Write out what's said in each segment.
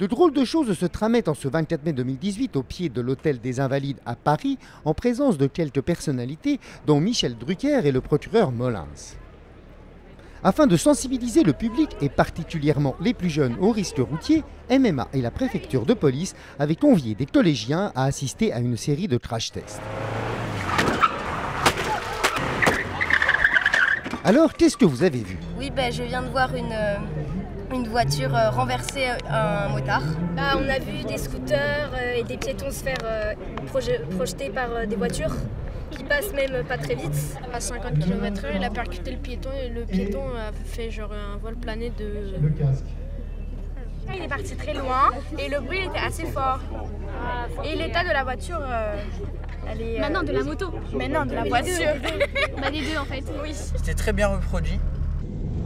drôles de choses se tramaient en ce 24 mai 2018 au pied de l'Hôtel des Invalides à Paris, en présence de quelques personnalités, dont Michel Drucker et le procureur Molins. Afin de sensibiliser le public, et particulièrement les plus jeunes aux risques routiers, MMA et la préfecture de police avaient convié des collégiens à assister à une série de crash tests. Alors, qu'est-ce que vous avez vu? Oui, je viens de voir une voiture renverser un motard. On a vu des scooters et des piétons se faire projeter par des voitures qui passent même pas très vite. À 50 km/h, il a percuté le piéton et le piéton a fait genre un vol plané de... Il est parti très loin et le bruit était assez fort. Et l'état de la voiture, elle est... Maintenant de la moto. Maintenant de la voiture. Les deux en fait. Oui. C'était très bien reproduit.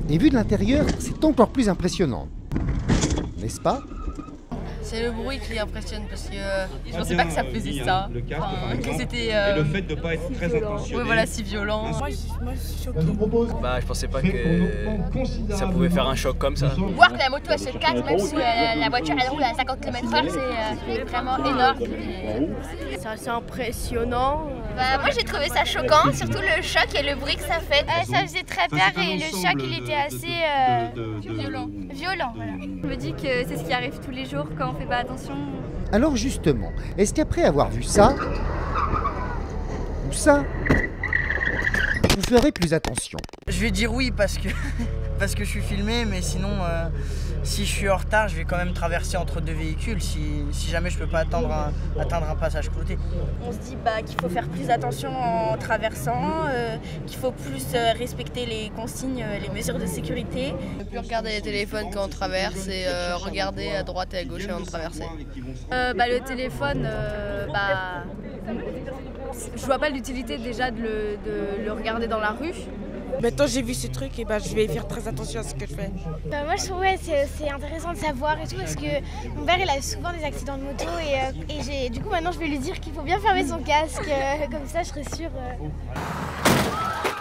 Et vu de l'intérieur, c'est encore plus impressionnant. N'est-ce pas? C'est le bruit qui impressionne parce que je pensais pas que ça faisait ça. Que c'était et le fait de ne pas être très intentionné. ouais, voilà, si violent. Moi je suis choquée. Je pensais pas que ça pouvait faire un choc comme ça. Voir que la moto elle se casse même si la voiture elle roule à 50 km/h, c'est vraiment énorme. C'est assez impressionnant. Moi j'ai trouvé ça choquant, surtout le choc et le bruit que ça fait. Ça faisait très peur et le choc il était assez violent. Voilà. Je me dis que c'est ce qui arrive tous les jours quand on fait pas attention. Alors justement, est-ce qu'après avoir vu ça, ou ça, vous ferez plus attention? Je vais dire oui parce que je suis filmé, mais sinon, si je suis en retard, je vais quand même traverser entre deux véhicules si jamais je peux pas atteindre un passage clouté. On se dit qu'il faut faire plus attention en traversant, qu'il faut plus respecter les consignes, les mesures de sécurité. Ne plus regarder les téléphones quand on traverse et regarder à droite et à gauche avant de traverser. Le téléphone, je vois pas l'utilité déjà de le regarder dans la rue. Maintenant j'ai vu ce truc et je vais faire très attention à ce que je fais. Moi je trouve c'est intéressant de savoir et tout parce que mon père il a souvent des accidents de moto et du coup maintenant je vais lui dire qu'il faut bien fermer son casque, comme ça je serai sûre.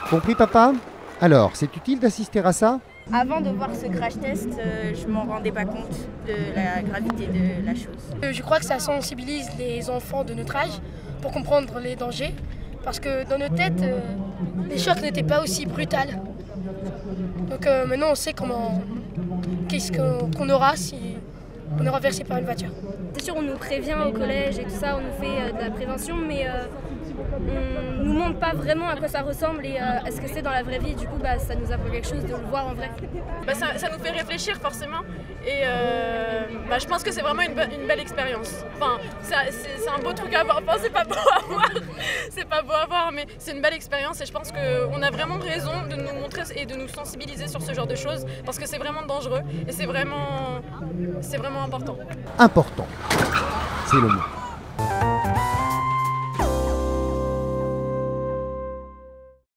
Compris papa? Alors, c'est utile d'assister à ça? Avant de voir ce crash test, je m'en rendais pas compte de la gravité de la chose. Je crois que ça sensibilise les enfants de notre âge pour comprendre les dangers. Parce que dans nos têtes, les chocs n'étaient pas aussi brutals. Donc maintenant on sait qu'est-ce qu'on aura si on est renversé par une voiture. C'est sûr, on nous prévient au collège et tout ça, on nous fait de la prévention, mais on nous montre pas vraiment à quoi ça ressemble et à ce que c'est dans la vraie vie. Du coup, ça nous apprend quelque chose de le voir en vrai. Ça nous fait réfléchir forcément et je pense que c'est vraiment une belle expérience. Enfin, c'est un beau truc à voir. Enfin, c'est pas beau à voir, c'est pas beau à voir, mais c'est une belle expérience et je pense qu'on a vraiment raison de nous montrer et de nous sensibiliser sur ce genre de choses parce que c'est vraiment dangereux et c'est vraiment important. Important, c'est le mot.